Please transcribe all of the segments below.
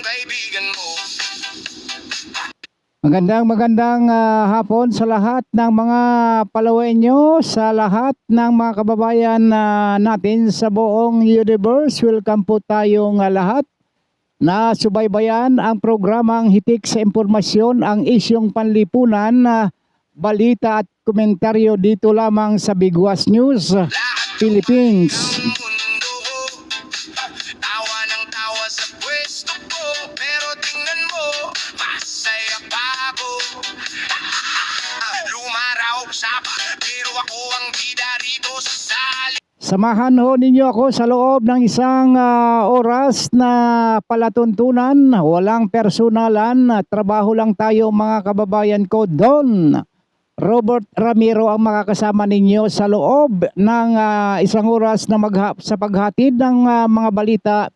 kaibigan mo. Magandang hapon sa lahat ng mga palawenyo, sa lahat ng mga kababayan natin sa buong universe. Welcome po tayong lahat na subaybayan ang programang Hitik sa Impormasyon, ang isyong panlipunan, balita at komentaryo dito lamang sa Bigwas News Philippines. Tawa ng tawa sa pwesto ko, pero tingnan mo, masaya pa ako. Lumaraw sa pero ako ang bida rito sa sali. Samahan ho ninyo ako sa loob ng isang oras na palatuntunan, walang personalan, trabaho lang tayo mga kababayan ko. Don Robert Ramiro ang makakasama ninyo sa loob ng isang oras na sa paghatid ng mga balita,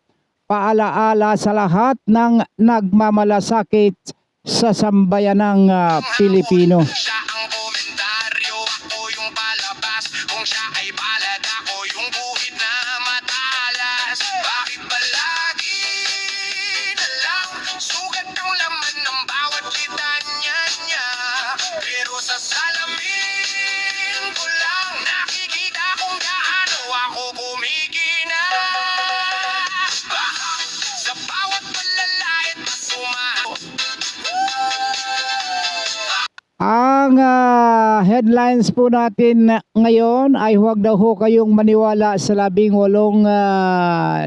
paalaala sa lahat ng nagmamalasakit sa sambayanang Pilipino. Siya ang komentaryo, ako yung palabas. Kung siya ay palad, ako yung buhit na matalas. Bakit ba lagi na lang sugat ang laman ng bawat litanya niya? Pero sa salamin ko lang nakikita kung gaano ako kumikinas. Sa bawat palalait na sumaho. Ang headlines po natin ngayon ay huwag daw ho kayong maniwala sa 18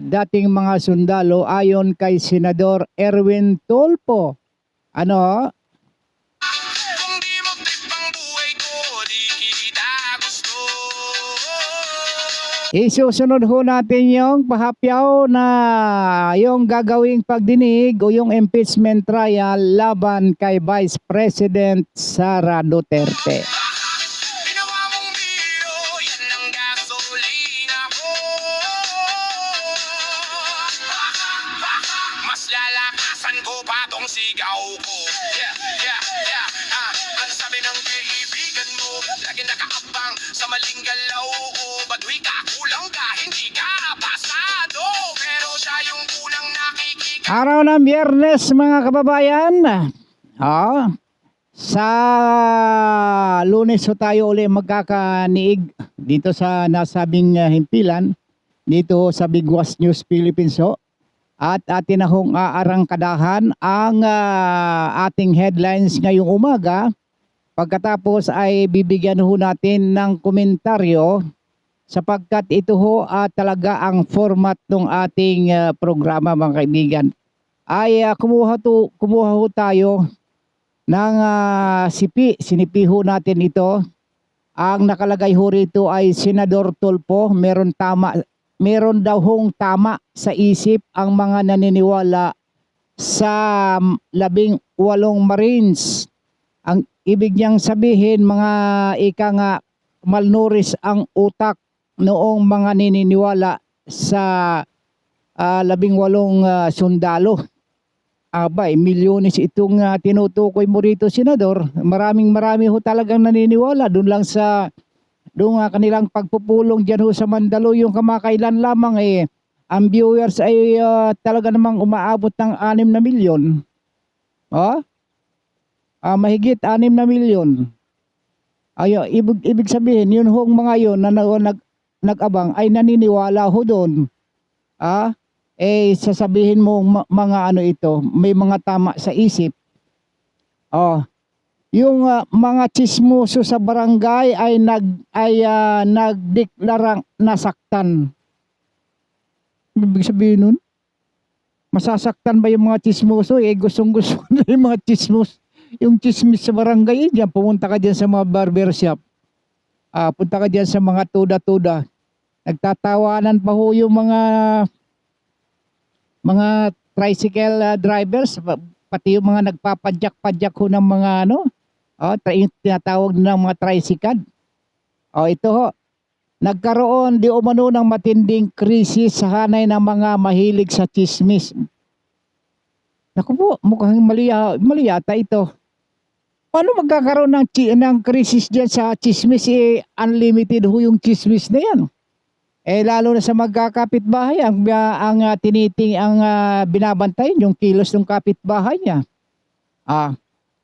dating mga sundalo ayon kay Senador Erwin Tulfo. Ano? Kung di mo trip ang buhay ko, di kita gusto. Isusunod ho natin yung pahapyaw na yung gagawing pagdinig o yung impeachment trial laban kay Vice President Sara Duterte. Ginawa mong biro, yan ang gasolina ko. Mas lalakasan ko pa tong sigaw ko. Yeah, yeah, yeah. Ang sabi ng kaibigan mo, lagi nakaabang sa maling galaw. Baduy ka, kulang ka, hindi ka pasado. Pero siya yung unang nakikita. Araw ng Biyernes mga kababayan. Sa Lunes ho tayo uli magkakaniig dito sa nasabing himpilan dito sa Bigwas News Philippines ho. At atin na hong aarangkadahan ang ating headlines ngayong umaga. Pagkatapos ay bibigyan ho natin ng komentaryo sapagkat ito ho talaga ang format ng ating programa mga kaibigan. Ay kumuha ho tayo ng sinipi ho natin ito. Ang nakalagay ho rito ay Senador Tulfo, meron daw hong tama sa isip ang mga naniniwala sa 18 Marines. Ang ibig niyang sabihin mga malnourished ang utak noong mga naniniwala sa 18 sundalo. Abay, milyones itong tinutukoy mo rito, Senador. Marami ho talagang naniniwala doon kanilang pagpupulong dyan ho sa Mandaluyong kamakailan lamang ang viewers ay talaga namang umaabot ng 6 na milyon. Mahigit 6 na milyon. Ibig sabihin, yun hong mga yun na nag-abang ay naniniwala ho doon. Sasabihin mo mga ito, may mga tama sa isip. Yung mga chismoso sa barangay ay nagdeklarang nasaktan. Ibig sabihin nun, masasaktan ba yung mga chismoso? Gustong-gusto na yung mga yung chismis sa barangay. Diyan, pumunta ka dyan sa mga barbershop. Punta ka dyan sa mga tuda-tuda. Nagtatawanan pa ho yung mga tricycle drivers, pati yung mga nagpapadyak-padyak ho ng mga tinatawag ng mga tricycad. Ito ho, nagkaroon di umano ng matinding krisis sa hanay ng mga mahilig sa chismis. Naku po, mukhang mali yata ito. Paano magkakaroon ng krisis dyan sa chismis? Unlimited ho yung chismis na yan. Lalo na sa magkakapitbahay ang binabantayan yung kilos ng kapitbahay niya. Ah,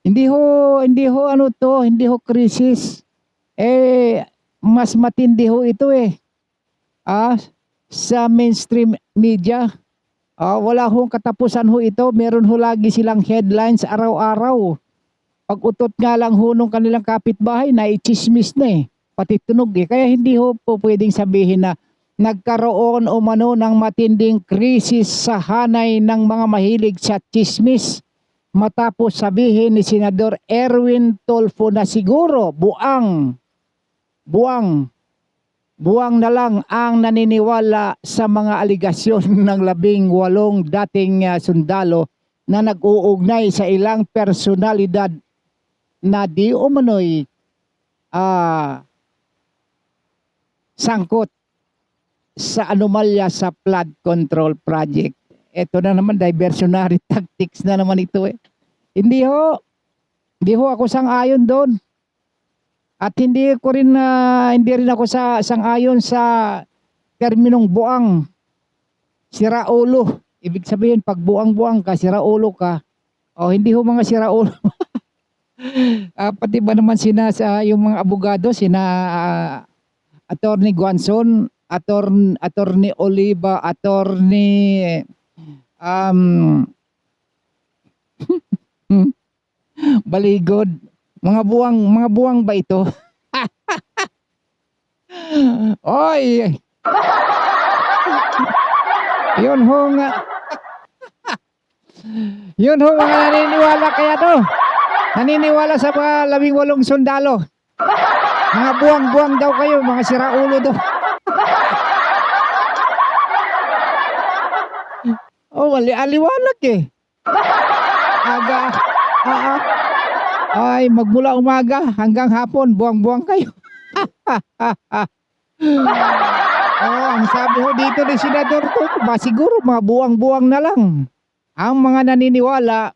hindi ho ano 'to, hindi ho krisis. Mas matindi ho ito, ah, sa mainstream media. Wala hong katapusan ho ito, meron ho lagi silang headlines araw-araw. Pag-utot nga lang ho nung kanilang kapitbahay naitsismis na, pati tunog, Kaya hindi ho po puwedeng sabihin na nagkaroon umano ng matinding krisis sa hanay ng mga mahilig sa tsismis, matapos sabihin ni Senador Erwin Tulfo na siguro buwang na lang ang naniniwala sa mga aligasyon ng 18 dating sundalo na nag-uugnay sa ilang personalidad na di umano'y sangkot sa anomalya sa flood control project. Ito na naman, diversionary tactics na naman ito. Hindi ho ako sang-ayon doon. At hindi rin ako sang-ayon sa terminong buang. Siraulo. Ibig sabihin, pag buang-buang ka, siraulo ka. Hindi ho mga siraulo. Pati ba naman yung mga abogado, Attorney Guanzon, Attorney Oliva, Attorney Baligod. Mga buwang ba ito? Oy. Yun ho nga. Yun ho mga naniniwala kaya to. Naniniwala sa mga 18 sundalo. Mga buwang-buwang daw kayo, mga siraulo daw. Aliwanag Aga. Ay, magmula umaga hanggang hapon, buwang-buwang kayo. Ang sabi ho dito ni Senador Tulfo, siguro mga buwang-buwang na lang ang mga naniniwala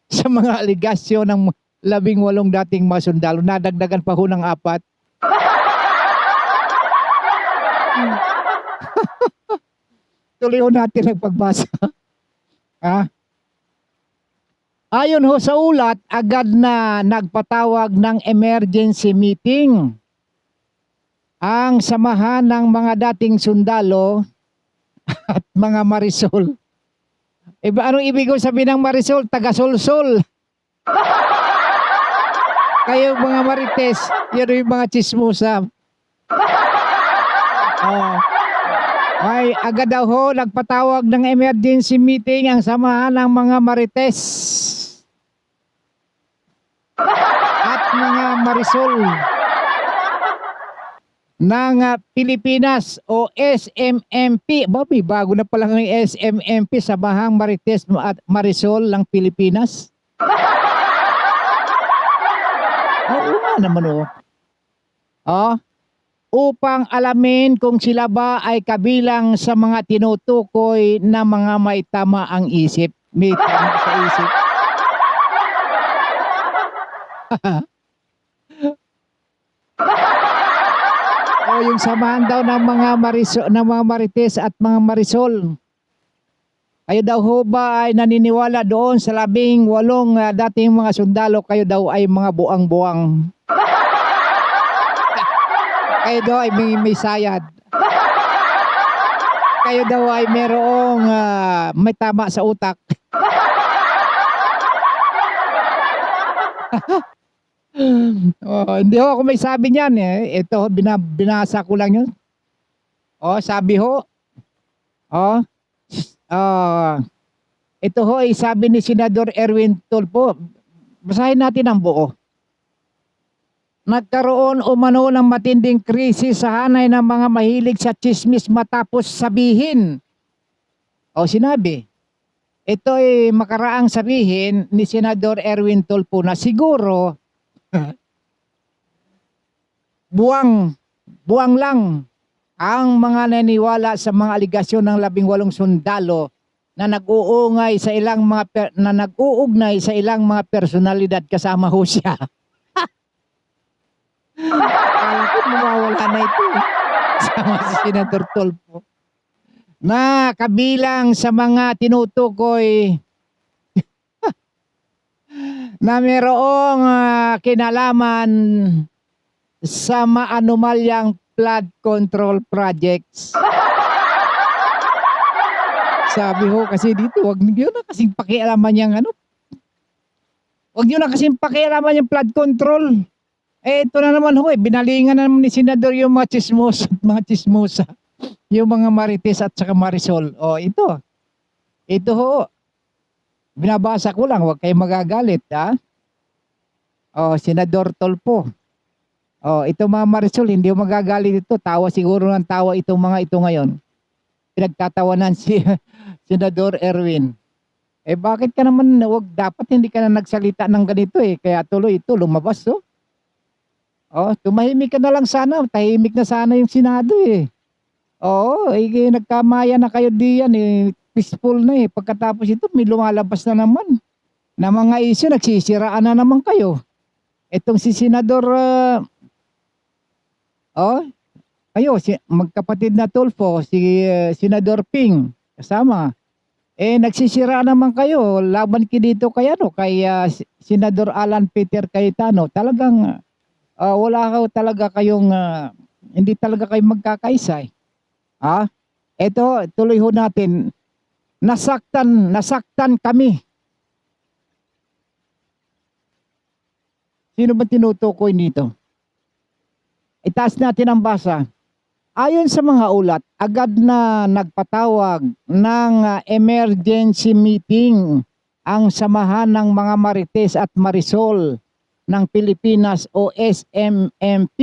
sa mga aligasyon ng 18 dating mga sundalo. Nadagdagan pa ho ng 4. Tuloy ho natin ang pagbasa. Ayon ho sa ulat, agad na nagpatawag ng emergency meeting ang samahan ng mga dating sundalo at mga Marisol. Anong ibig sabihin ng Marisol? Taga-solsol. Kayo mga Marites, yan yung mga chismosa. Ay, agad daw ho nagpatawag ng emergency meeting ang samahan ng mga Marites at mga Marisol ng Pilipinas o SMMP. May bago na pala ng SMMP, Samahang Marites at Marisol ng Pilipinas. Oo nga naman upang alamin kung sila ba ay kabilang sa mga tinutukoy na mga may tama ang isip. May tama sa isip. Yung samahan daw ng mga Marites at mga Marisol. Kayo daw ho ba ay naniniwala doon sa 18 dating mga sundalo, kayo daw ay mga buang-buang. Kayo daw ay may sayad. Kayo daw ay merong may tama sa utak. Hindi ho ako may sabi niyan. Ito, binasa ko lang yun. Sabi ho. Ito ho ay sabi ni Senador Erwin Tulfo. Basahin natin ang buo. Nagkaroon umano ng matinding krisis sa hanay ng mga mahilig sa chismis matapos sabihin. Sinabi. Ito ay makaraang sabihin ni Senador Erwin Tulfo na siguro buwang lang ang mga naniwala sa mga aligasyon ng 18 sundalo na nag-uugnay sa ilang mga personalidad kasama ho siya. Akala ko mawawala na ito. Kasama si Senador Tulfo. Na kabilang sa mga tinutukoy na mayroong kinalaman sa maanumalyang flood control projects. Sabi ho kasi dito, wag niyo na kasing pakialaman yung ano. Wag niyo na kasing pakialaman yung flood control. Ito na naman ho, binalingan na naman ni Senador yung mga chismosa at mga chismosa. Yung mga Marites at saka Marisol. Ito. Ito ho. Binabasa ko lang, wag kayong magagalit, ha? Senador Tulfo. Ito mga Marisol, hindi mo magagalit ito. Tawa siguro ng tawa itong mga ito ngayon. Pinagtatawanan si Senador Erwin. Bakit ka naman, dapat hindi ka na nagsalita ng ganito Kaya tuloy ito, lumabas tumahimik ka na lang sana. Tahimik na sana yung Senado nagkamaya na kayo diyan peaceful na Pagkatapos ito, may lumalabas na naman. Na mga issue, nagsisiraan na naman kayo. Itong si Senador, magkapatid na Tulfo, si Senador Ping, kasama. Nagsisira naman kayo, laban ki dito kay Senador Alan Peter Cayetano. Talagang wala talaga kayong, hindi talaga kayo magkakaisa Ito, tuloy ho natin, nasaktan kami. Sino ba tinutukoy nito? Itaas natin ang basa. Ayon sa mga ulat, agad na nagpatawag ng emergency meeting ang Samahan ng mga Marites at Marisol ng Pilipinas o SMMP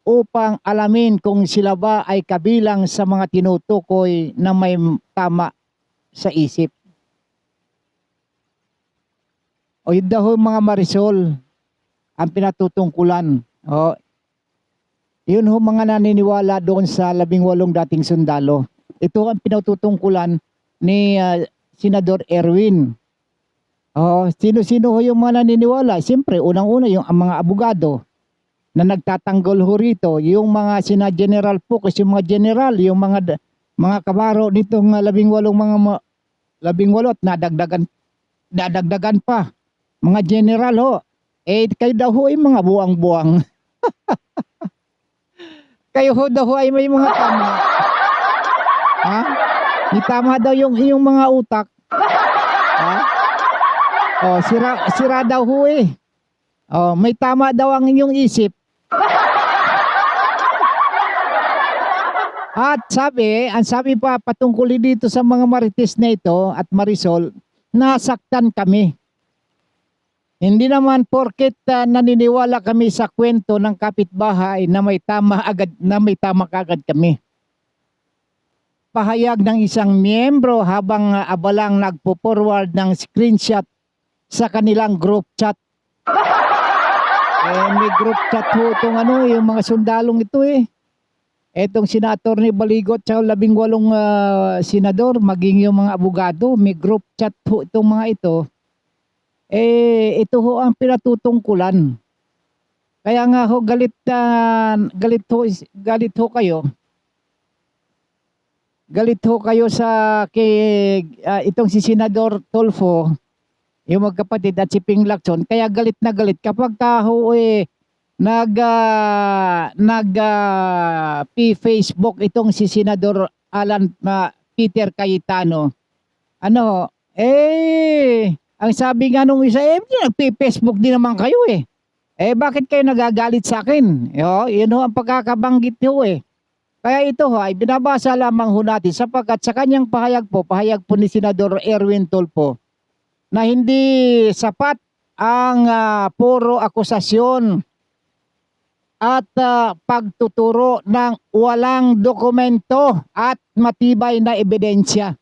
upang alamin kung sila ba ay kabilang sa mga tinutukoy na may tama sa isip. Yun daw mga Marisol ang pinatutungkulan. Yun ho mga naniniwala doon sa 18 dating sundalo. Ito ang pinatutungkulan ni Senador Erwin. Sino-sino ho yung mga naniniwala? Siyempre, unang-una yung mga abogado na nagtatanggol ho rito. Yung mga sina General Focus, yung mga general, yung mga kabaro nitong 18 at nadagdagan pa. Mga general ho. Kayo daw ho ay mga buwang-buwang. Kayo ho daw ay may mga tama. May tama daw yung iyong mga utak. Sira daw ho may tama daw ang inyong isip. At ang sabi pa patungkol dito sa mga Marites na ito at Marisol, nasaktan kami. Hindi naman porket naniniwala kami sa kwento ng kapitbahay na may tama kagad kami. Pahayag ng isang miyembro habang abalang nagpo-forward ng screenshot sa kanilang group chat. May group chat ho itong yung mga sundalong ito Etong sina Atty. Baligot sa 18 senador, maging yung mga abogado, may group chat ho itong mga ito. Ito ho ang pinatutungkulan. Kaya nga ho galit ho kayo. Galit ho kayo itong si Senador Tulfo, yung magkapatid at si Ping Lacson. Kaya galit na galit kapag ho Facebook itong si Senador Alan Peter Cayetano. Ang sabi nga nung isa, nagpi-Facebook din naman kayo bakit kayo nagagalit sa akin? Yun ho ang pagkakabanggit ho Kaya ito ay binabasa lamang ho natin sapagkat sa kanyang pahayag po ni Senador Erwin Tulfo na hindi sapat ang puro akusasyon at pagtuturo ng walang dokumento at matibay na ebidensya.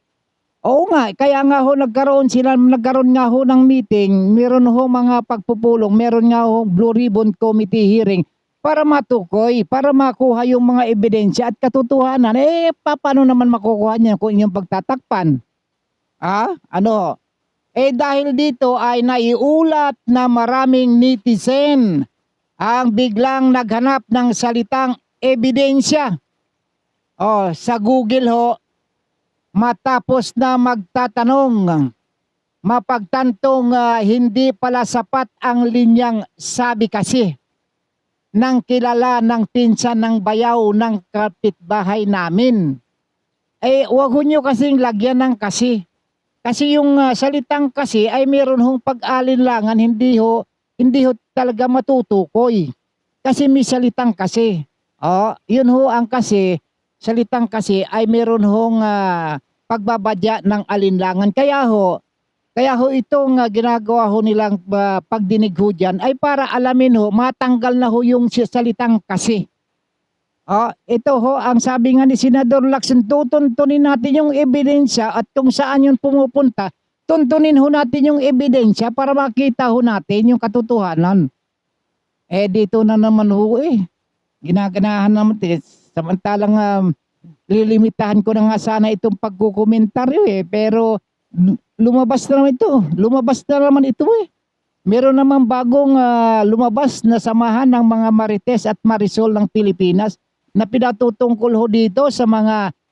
Oo nga, kaya nga ho nagkaroon nga ho ng meeting, meron ho mga pagpupulong, meron nga ho Blue Ribbon Committee hearing para matukoy, para makuha yung mga ebidensya at katotohanan. Paano naman makukuha niya kung inyong pagtatakpan? Dahil dito ay naiulat na maraming netizen ang biglang naghanap ng salitang ebidensya Sa Google ho, matapos na magtatanong, mapagtantong hindi pala sapat ang linyang sabi kasi ng kilala ng pinsan ng bayaw ng kapitbahay namin. Wag ho nyo kasing lagyan ng kasi. Kasi yung salitang kasi ay meron hong pag-alinlangan, hindi ho talaga matutukoy. Kasi may salitang kasi. Yun ho ang kasi, salitang kasi ay meron hong pagbabadya ng alinlangan. Kaya ho itong ginagawa ho nilang pagdinig ho dyan ay para alamin ho, matanggal na ho yung salitang kasi. Ito ho, ang sabi nga ni Senador Lacson, tutuntunin natin yung ebidensya at kung saan yun pumupunta, tuntunin ho natin yung ebidensya para makita ho natin yung katotohanan. Dito na naman ho ginaganahan naman. Samantalang lilimitahan ko na nga sana itong pagkukomentaryo pero lumabas na naman ito. Meron namang bagong lumabas na samahan ng mga Marites at Marisol ng Pilipinas na pinatutungkol ho dito sa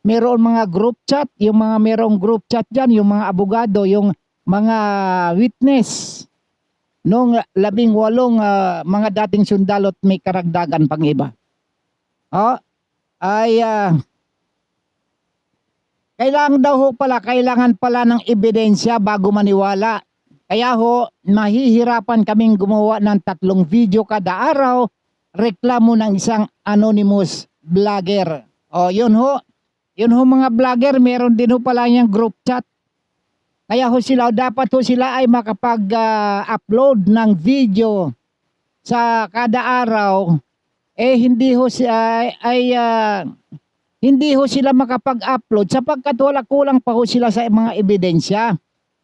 meron mga group chat, yung mga merong group chat dyan, yung mga abogado, yung mga witness nung 18 mga dating sundalo at may karagdagan pang iba. Kailangan pala ng ebidensya bago maniwala. Kaya ho, mahihirapan kaming gumawa ng 3 video kada araw, reklamo ng isang anonymous vlogger. Yun ho mga vlogger, meron din ho pala yung group chat. Kaya ho dapat ho sila ay makapag-upload ng video sa kada araw. Hindi ho sila makapag-upload sapagkat kulang pa ho sila sa mga ebidensya.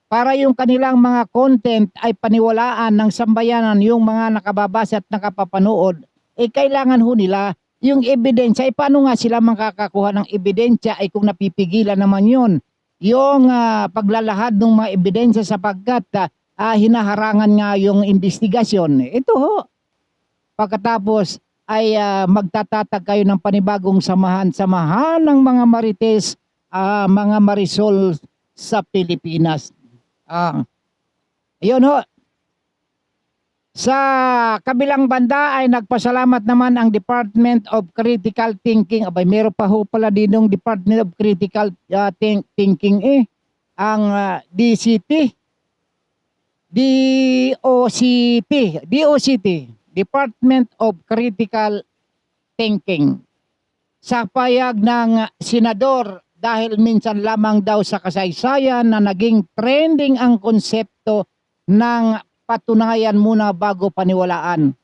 Para yung kanilang mga content ay paniwalaan ng sambayanan, yung mga nakababasa at nakapapanood, kailangan ho nila yung ebidensya. Paano nga sila makakakuha ng ebidensya kung napipigilan naman yun? Yung paglalahad ng mga ebidensya sapagkat hinaharangan nga yung investigasyon. Ito ho. Pagkatapos ay magtatatag kayo ng panibagong samahan ng mga Marites, mga Marisol sa Pilipinas. Yun ho. Sa kabilang banda ay nagpasalamat naman ang Department of Critical Thinking. Meron pa ho pala dinong Department of Critical Thinking ang DCT, Department of Critical Thinking. Sa payag ng senador, dahil minsan lamang daw sa kasaysayan na naging trending ang konsepto ng patunayan muna bago paniwalaan.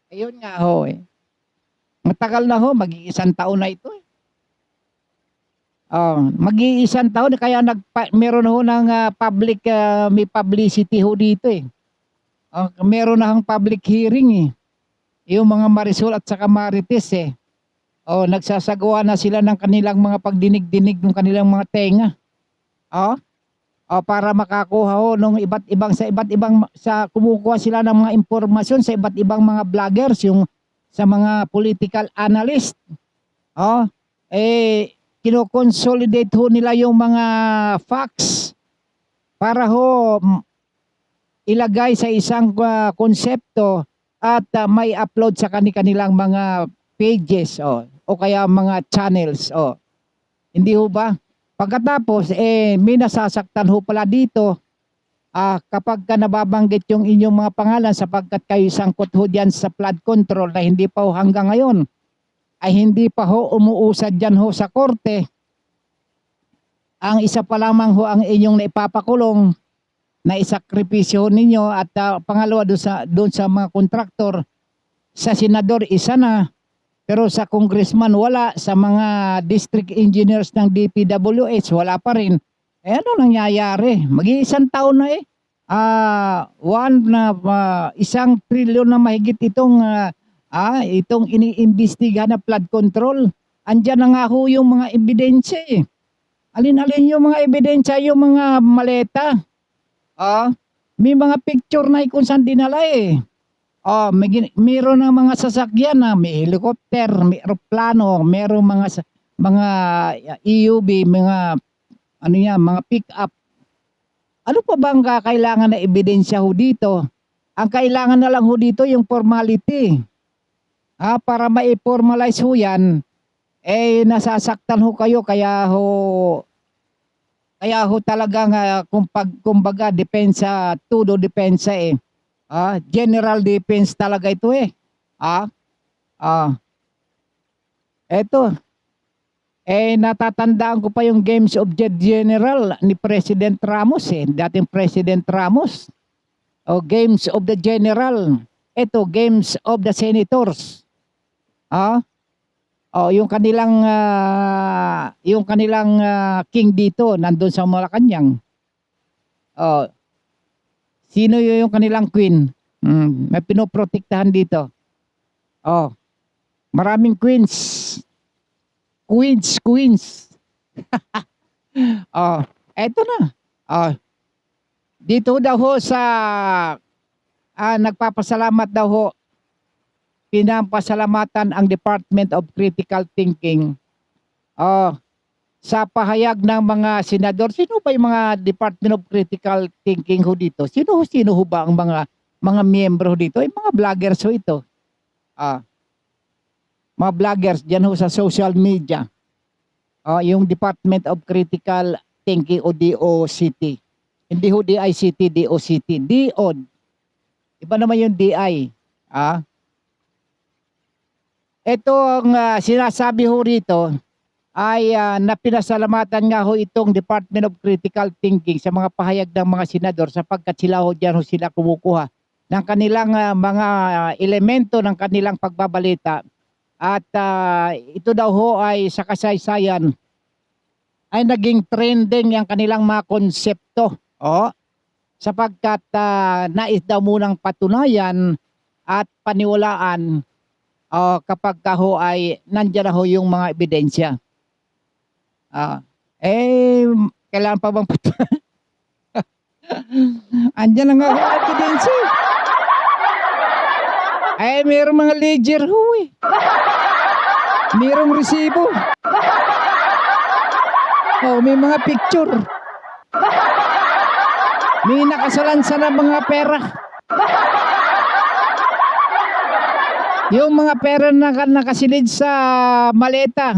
Ayun nga ho Matagal na ho, mag-iisang taon na ito mag-iisang taon kaya meron ho ng may publicity ho dito meron na ang public hearing yung mga Marisol at saka Marites nagsasagawa na sila ng kanilang mga pagdinig-dinig ng kanilang mga tenga. Para makakuha nung iba't ibang kumukuha sila ng mga impormasyon sa iba't ibang mga vloggers, yung sa mga political analyst. Kino-consolidate nila yung mga facts para ilagay sa isang konsepto at may upload sa kanilang mga pages o kaya mga channels hindi ho ba? Pagkatapos may nasasaktan ho pala dito kapag nababanggit yung inyong mga pangalan sapagkat kayo sangkot ho diyan sa flood control na hindi pa ho hanggang ngayon ay hindi pa ho umuusad diyan ho sa korte. Ang isa pa lamang ho ang inyong naipapakulong na isakripisyo ninyo at pangalawa doon sa mga kontraktor. Sa senador isa na, pero sa congressman wala, sa mga district engineers ng DPWH wala pa rin. Ano nangyayari? Mag-iisang taon na isang trilyon na mahigit itong iniimbestigahan na flood control. Andyan na nga ho yung mga ebidensya Alin-alin yung mga ebidensya, yung mga maleta. May mga picture na kung saan dinala Meron ng mga sasakyan na may helicopter, may eroplano, merong mga EUV, mga ano yan, mga pick-up. Ano pa ba ang kailangan na ebidensya ho dito? Ang kailangan na lang ho dito yung formality. Para ma-formalize ho yan, nasasaktan ho kayo kaya ho talagang kumbaga depensa, todo depensa general defense talaga ito Ah, ah, eto. Natatandaan ko pa yung Games of the General ni President Ramos dating President Ramos. Games of the General. Ito, Games of the Senators. Yung kanilang king dito nandun sa Malacanang. Sino yung kanilang queen? May pinoprotektahan dito. Maraming queens. Queens. Eto na. Dito daw ho sa nagpapasalamat daw ho, pinapasalamatan ang Department of Critical Thinking sa pahayag ng mga senador. Sino ba yung mga Department of Critical Thinking ho dito? Sino ho ba ang mga miyembro dito? Mga vloggers ho ito. Mga vloggers dyan ho sa social media. Yung Department of Critical Thinking o DOCT. Hindi ho DICT, DOCT. DOD. Iba naman yung DI. Ito ang sinasabi ho rito ay napinasalamatan nga ho itong Department of Critical Thinking sa mga pahayag ng mga senador sapagkat sila ho dyan ho sila kumukuha ng kanilang mga elemento ng kanilang pagbabalita. At ito daw ho ay sa kasaysayan ay naging trending yung kanilang mga konsepto. Sapagkat nais daw munang patunayan at paniwalaan kapag ho ay nandiyan na ho yung mga ebidensya. Kailangan pa bang patunayan? Andyan na nga ho ebidensya. Mayroong mga ledger ho Mayroong resibo. May mga picture. May nakasalansa na mga pera. Yung mga pera na nakasilid sa maleta.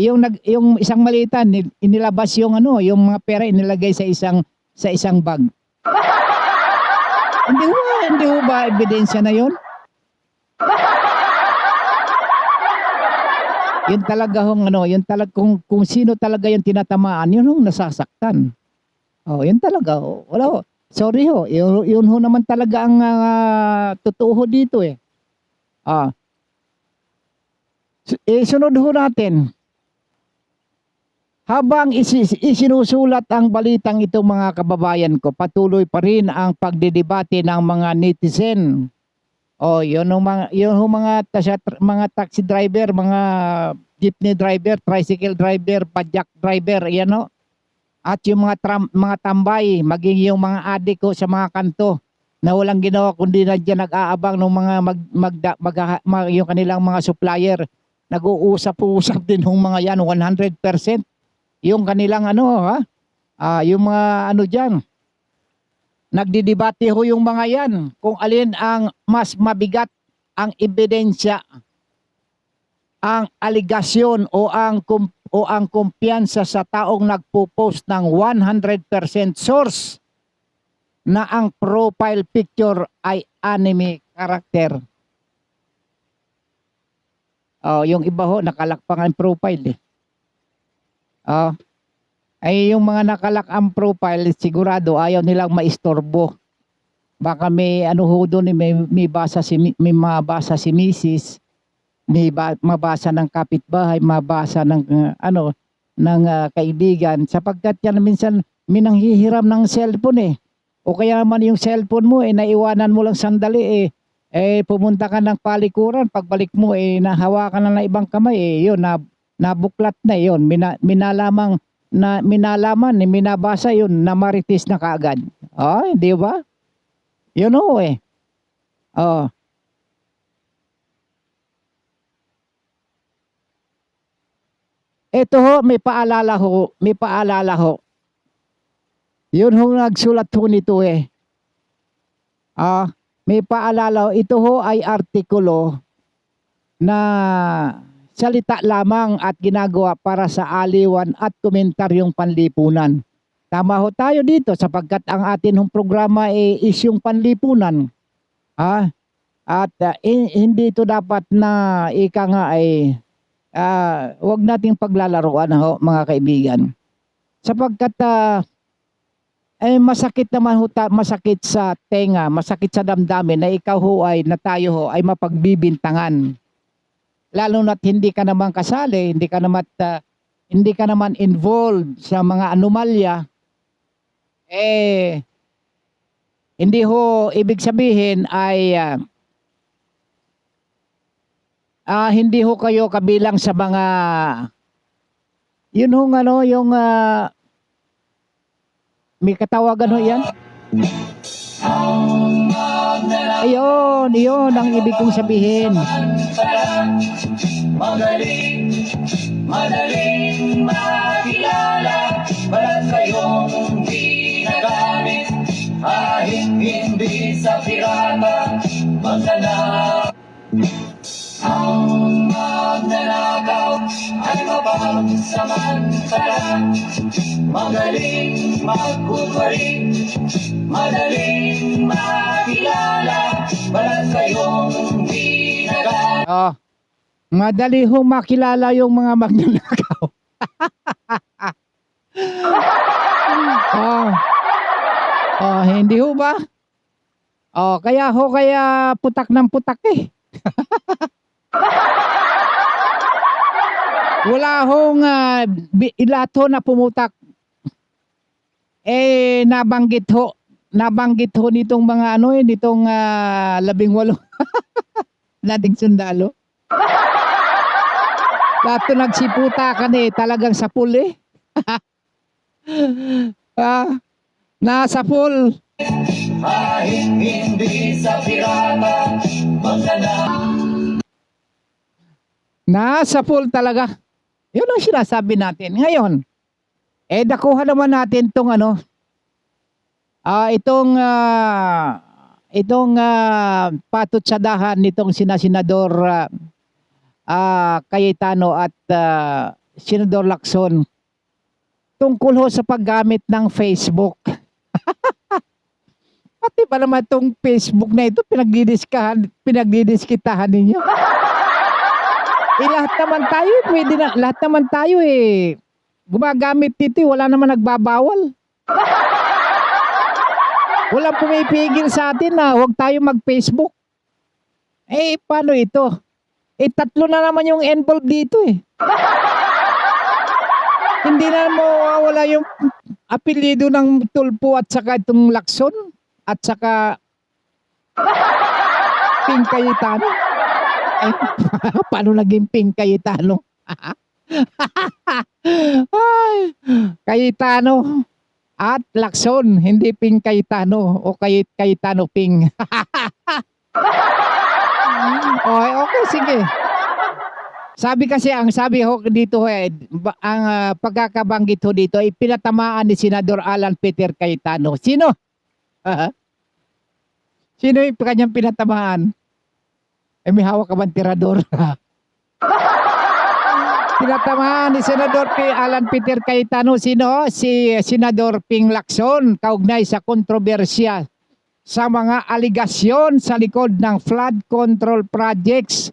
Yung isang maleta inilabas yung mga pera inilagay sa isang bag. Hindi ho ba ebidensya na 'yon? Yun talaga yun talaga kung sino talaga yung tinatamaan, yun yung nasasaktan. Yun talaga. Wala ho. Sorry ho. Yun ho naman talaga ang totoo dito sunod ho natin. Habang isinusulat ang balitang ito mga kababayan ko, patuloy pa rin ang pagdedebate ng mga netizen. Yun mga taxi driver, mga jeepney driver, tricycle driver, padjak driver, yan At yung mga tambay, maging yung mga adik ko sa mga kanto na walang ginawa kundi na dyan nag-aabang ng mga yung kanilang mga supplier. Nag-uusap-usap din ng mga yan, 100%. Yung kanilang yung mga dyan. Nagdidebate ho yung mga yan kung alin ang mas mabigat ang ebidensya, ang aligasyon o ang kumpiyansa sa taong nagpo-post ng 100% source na ang profile picture ay anime character. Yung iba ho nakalak pa ang profile ay yung mga nakalak ang profile, sigurado ayaw nilang maistorbo. Baka may ho doon, may mabasa si Mrs., may mabasa ng kapitbahay, mabasa ng kaibigan, sapagkat yan minsan minanghihiram ng cellphone O kaya naman yung cellphone mo naiwanan mo lang sandali pumunta ka ng palikuran, pagbalik mo nahawakan na ng ibang kamay yun nabuklat na yun, minabasa yun, namaritis na kaagad. Di ba? Yun ho Ito ho, may paalala ho. Yun ho nagsulat ho nito eh. May paalala ho. Ito ho ay artikulo na salita lamang at ginagawa para sa aliwan at komentaryong panlipunan. Tama ho tayo dito sapagkat ang atin hong programa is yung panlipunan. At hindi ito dapat na ika nga ay wag nating paglalaruan ho mga kaibigan. Sapagkat masakit naman ho, masakit sa tenga, masakit sa damdamin na ikaw ho ay na tayo ho ay mapagbibintangan. Lalo na't hindi ka naman kasali, hindi ka naman involved sa mga anomalya. Hindi ho ibig sabihin ay hindi ho kayo kabilang sa mga yun ho yung may katawagan ho yan. Ayun ang ibig kong sabihin. Madaling makilala, balat kayong ginagamit, kahit hindi sa pirata, magnanakaw. Ang magnanakaw ay mapagsamantala, magaling magkunwari, madaling makilala, balat kayong ginagamit. Madali ho makilala yung mga magnanakaw. Hindi ho ba? Kaya putak ng putak eh. Wala hong ilato na pumutak. Nabanggit ho nitong mga nitong 18 nating sundalo. Lahat nagsiputa ka talagang sa pool eh. Nasa pool. Hindi sa pirata, Nasa pool talaga. Yun ang sinasabi natin. Ngayon, dakuha naman natin tong itong patutsadahan nitong Senador Cayetano at Senador Lacson tungkol ho sa paggamit ng Facebook. Pati pa naman itong Facebook na ito pinagdidiskitahan ninyo. Lahat naman tayo gumagamit dito, wala naman nagbabawal. Walang pumipigil sa atin na huwag tayo mag-Facebook. Paano ito? 3 na naman yung involved dito eh. Hindi na mawawala yung apelyido ng Tulfo at saka itong Lacson at saka Ping Cayetano. Paano naging Ping Cayetano? Cayetano at Lacson, hindi Ping Cayetano o Cayetano Ping. Okay, sige. Ang sabi ho dito ang pagkakabanggit ho dito ay pinatamaan ni Senador Alan Peter Cayetano. Sino? Sino yung kanyang pinatamaan? May hawak ka bang tirador? Pinatamaan ni Senador Alan Peter Cayetano. Sino? Si Senador Ping Lacson, kaugnay sa kontrobersya sa mga aligasyon sa likod ng flood control projects.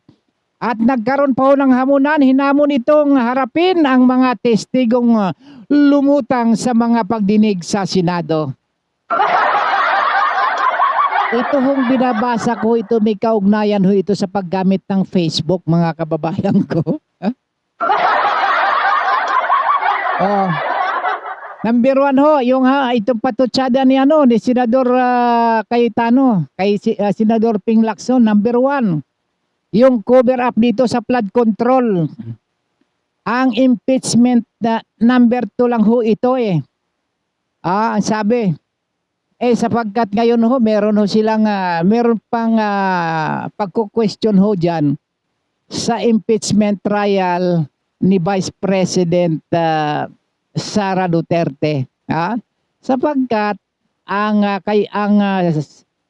At nagkaroon pa ho ng hamunan, hinamon itong harapin ang mga testigong lumutang sa mga pagdinig sa Senado. Ito hong binabasa ko, ito may kaugnayan ho ito sa paggamit ng Facebook, mga kababayan ko. Number 1 ho, yung itong patutsada ni Senador Cayetano, kay Senador Ping Lacson. Number 1, yung cover up dito sa flood control. Ang impeachment na number 2 lang ho ito eh. Ang sabi, sapagkat ngayon ho, meron pang pagko-question ho dyan sa impeachment trial ni Vice President Sara Duterte, sapagkat ang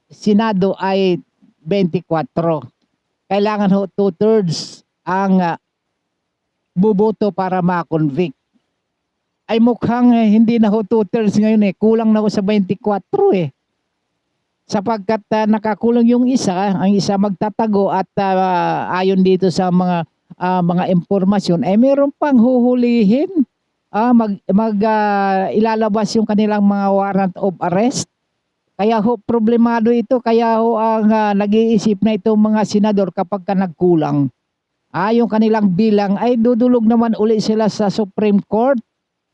Senado ay 24. Kailangan ho 2/3 ang buboto para ma-convict. Ay mukhang hindi na ho 2/3 ngayon kulang na ho sa 24 sapagkat nakakulong yung isa, ang isa magtatago at ayon dito sa mga impormasyon ay meron pang huhulihin, ilalabas yung kanilang mga warrant of arrest. Kaya ho problemado ito, kaya ho ang nag-iisip na itong mga senador kapag ka nagkulang, yung kanilang bilang ay dudulog naman uli sila sa Supreme Court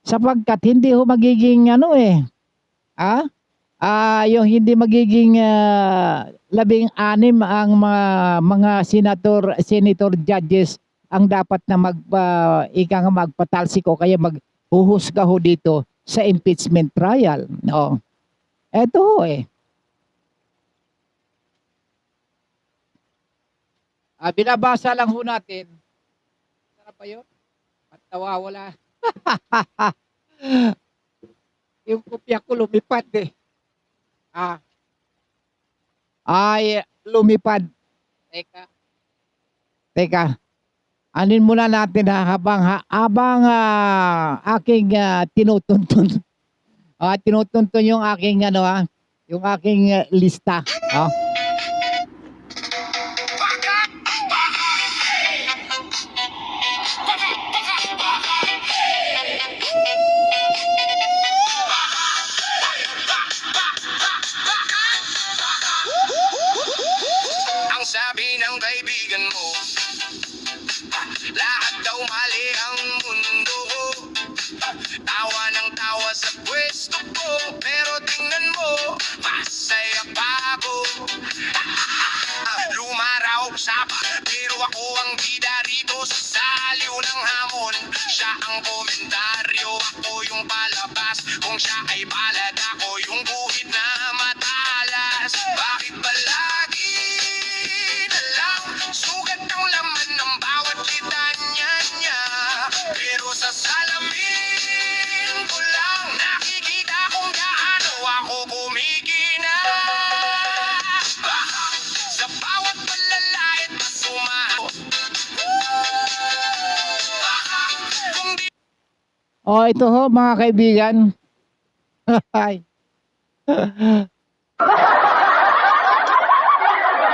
sapagkat hindi ho magiging yung hindi magiging 16 ang mga senator judges ang dapat na magpatalsik o kaya maghuhusga ho dito sa impeachment trial. No. Eto ho binabasa lang ho natin. Sarap pa yun? At nawawala. Yung kopya ko lumipad ay lumipad. Teka. Anin muna natin habang aking tinutuntun. Tinutuntun yung aking yung aking lista. Ang sabi ng kaibigan mo, lahat daw mali ang mundo. Tawa ng tawa sa pwesto ko, pero tingnan mo, masaya pa ako. Lumaraw sa pero ako ang bida rito sa saliw ng hamon. Siya ang komentaryo, ako yung palabas. Kung siya ay palad, ako yung guhit na matalas. Bakit ba lagi na lang sugat ang laman ng bawat litanya niya? Pero sa salamin ko lang nakikita kung gaano ako kumikina. Sa bawat palalait na sumaho. Kung di Ito ho mga kaibigan.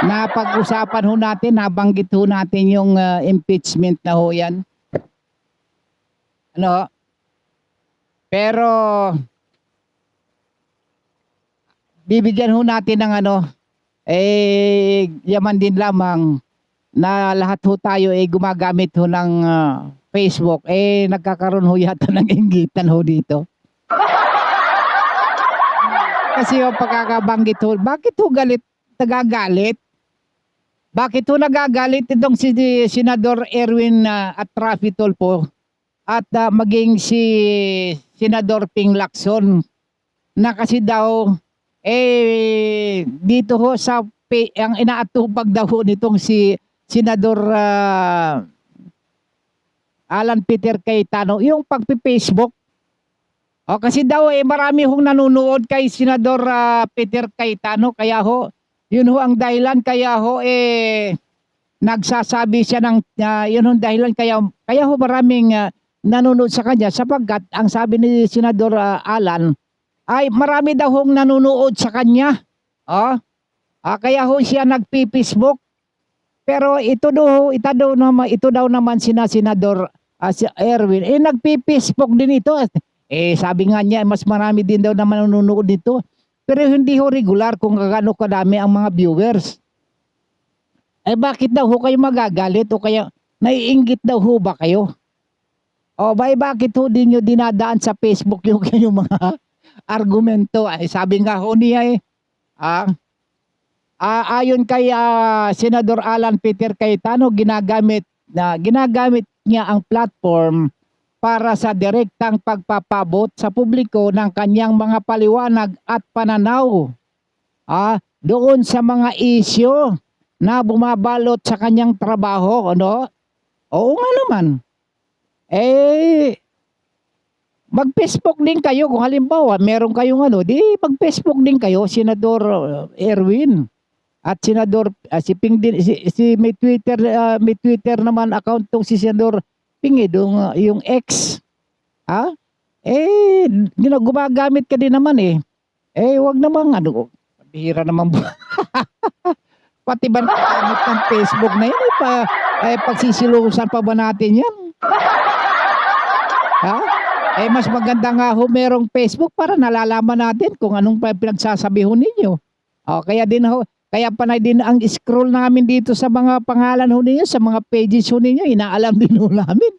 Napag-usapan ho natin, nabanggit ho natin yung impeachment na ho yan. Pero bibigyan ho natin ng yaman din lamang na lahat ho tayo gumagamit ho ng Facebook. Nagkakaroon ho yata ng inggitan ho dito. Kasi yung pagkakabanggit ho, bakit ho nagagalit? Bakit ho nagagalit itong si Senador Erwin Atrafi Tulfo at maging si Senador Ping Lacson na kasi daw dito ho sa ang inaatupag daw ho nitong si Senador Alan Peter Cayetano yung pagpi-Facebook. Kasi daw marami hong nanonood kay Senador Peter Cayetano, kaya ho yun ho ang dahilan, kaya ho nagsasabi siya ng yun ho dahilan, kaya ho maraming nanonood sa kanya sapagkat ang sabi ni Senador Alan ay marami daw hong nanonood sa kanya. Kaya ho siya nagpi-Facebook. Pero ito daw naman Senador si Erwin nagpi-Facebook din ito. Sabi nga niya mas marami din daw na manonood dito. Pero hindi ho regular kung gaano kadami ang mga viewers. Bakit daw ho kayo magagalit o kaya naiinggit daw ho ba kayo? Bakit ho din nyo dinadaan sa Facebook yung kanyang mga argumento? Sabi nga ho niya ayon kay Senador Alan Peter Cayetano, ginagamit niya ang platform para sa direktang pagpapabot sa publiko ng kanyang mga paliwanag at pananaw doon sa mga isyu na bumabalot sa kanyang trabaho. Oo nga naman. Eh, mag-Facebook din kayo kung halimbawa meron kayong ano, di mag-Facebook din kayo, Senador Erwin at Senador si Ping din si may Twitter naman account tong si Senador Ping yung X. Ha? Eh, gumagamit ka din naman eh. Eh, wag namang ano, bihira naman pati ba gamit ng Facebook na yan pagsisilusan pa ba natin yan? Ha? Eh, mas maganda nga ho merong Facebook para nalalaman natin kung anong pinagsasabi ho ninyo. Kaya panay din ang scroll namin dito sa mga pangalan ho ninyo, sa mga pages ho ninyo, inaalam din ho namin.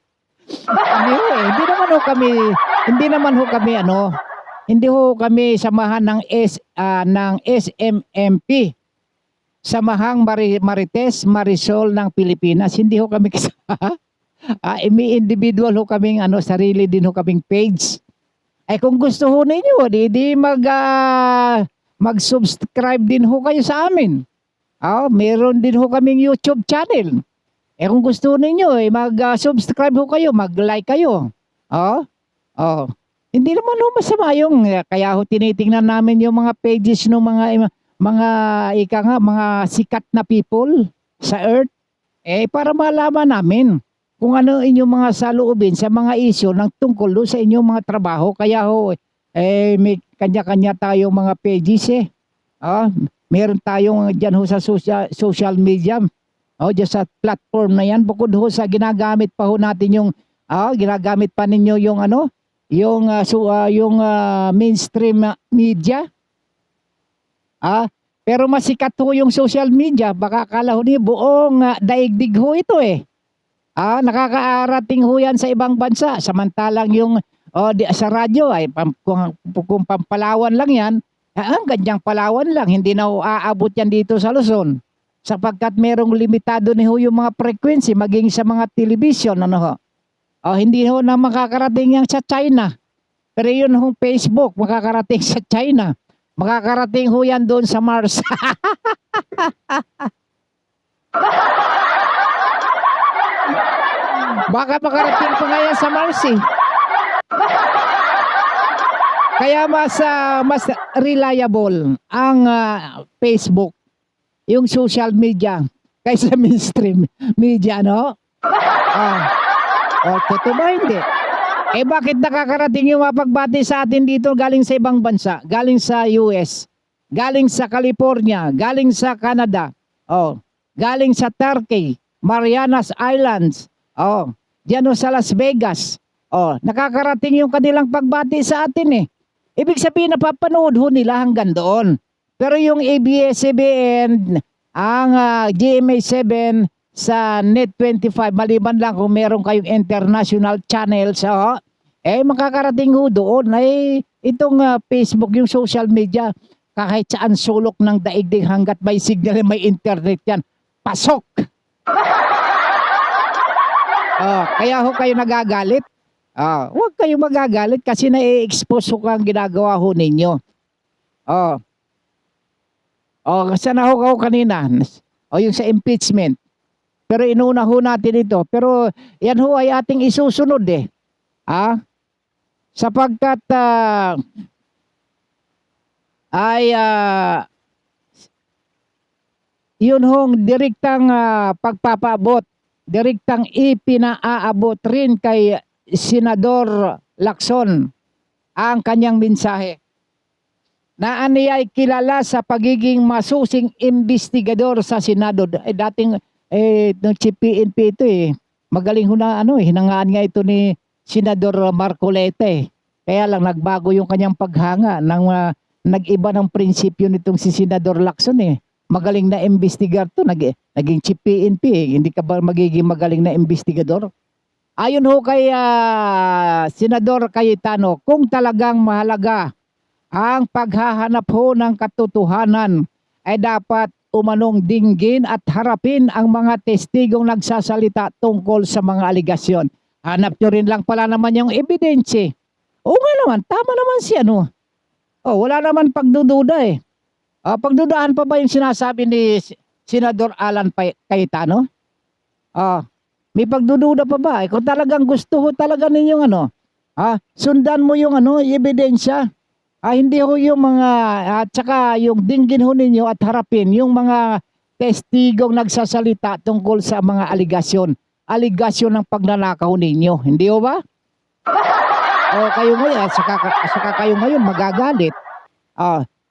Hindi ho kami samahan ng SMMP. Samahang Marites Marisol ng Pilipinas. Hindi ho kami kasama. May individual ho kaming sarili din ho kaming page. Ay kung gusto ho ninyo, di mag-subscribe din ho kayo sa amin. Meron din ho kaming YouTube channel. Kung gusto ninyo, mag-subscribe ho kayo, mag-like kayo. Hindi naman ho masama yung, kaya ho tinitingnan namin yung mga pages ng mga sikat na people sa earth. Para malaman namin kung ano inyong mga saloobin sa mga isyu ng tungkol doon sa inyong mga trabaho. Kaya ho, may kanya-kanya tayong mga pages meron tayong dyan ho sa social media. Dyan sa platform na yan. Bukod ho sa ginagamit pa ho natin yung, ginagamit pa ninyo yung mainstream media. Pero masikat ho yung social media. Baka akala ho niyo buong daigdig ho ito eh. Nakakaarating ho yan sa ibang bansa. Samantalang yung sa radyo ay kung Pampalawan lang yan, ang ganyang Palawan lang. Hindi na ho aabot yan dito sa Luzon. Sapagkat merong limitado ni ho yung mga frequency maging sa mga television. Hindi ho na makakarating yan sa China. Pero yun hong Facebook, makakarating sa China. Makakarating ho yan doon sa Mars. Baka makarating pa nga yan sa Mars eh. Kaya mas reliable ang Facebook, yung social media, kaysa mainstream media, no? Totoo ba hindi? Bakit nakakarating yung mapagbati sa atin dito galing sa ibang bansa, galing sa US, galing sa California, galing sa Canada, galing sa Turkey, Marianas Islands, diyan sa Las Vegas, nakakarating yung kanilang pagbati sa atin eh. Ibig sabihin napapanood ho nila hanggang doon. Pero yung ABS-CBN, ang GMA7 sa Net25, maliban lang kung meron kayong international channels, makakarating ho doon. Itong Facebook, yung social media, kahit saan sulok ng daigdig hanggat may signal, may internet yan, pasok! Kaya ho kayo nagagalit. Huwag kayo magagalit kasi na-expose ho kang ginagawa ho ninyo. Sana ho kanina, yung sa impeachment. Pero inuna ho natin ito. Pero yan ho ay ating isusunod eh. Sapagkat yun hong direktang pagpapaabot, direktang ipinaaabot rin kay Senador Lacson ang kanyang mensahe. Na niya ay kilala sa pagiging masusing investigador sa Senado. Dating ng PNP ito eh. Magaling ho na hinangaan nga ito ni Senador Marcoleta eh. Kaya lang nagbago yung kanyang paghanga nag-iba ng prinsipyo nitong si Senador Lacson eh. Magaling na investigador to, naging PNP eh. Hindi ka ba magiging magaling na investigador? Ayon ho kay Senador Cayetano, kung talagang mahalaga ang paghahanap ho ng katotohanan ay dapat umanong dinggin at harapin ang mga testigong nagsasalita tungkol sa mga aligasyon. Hanap nyo rin lang pala naman yung ebidensya. Oo nga naman, tama naman si wala naman pagdududa eh. Pagdudahan pa ba yung sinasabi ni Senador Alan Cayetano? May pagdududa pa ba? Kung talagang gusto ho talaga ninyong sundan mo yung ebidensya. Hindi ho yung mga, at saka yung dinggin ho ninyo at harapin yung mga testigong nagsasalita tungkol sa mga aligasyon. Aligasyon ng pagnanakaw ninyo. Hindi ho ba? O kayo ngayon, saka kayo ngayon magagalit.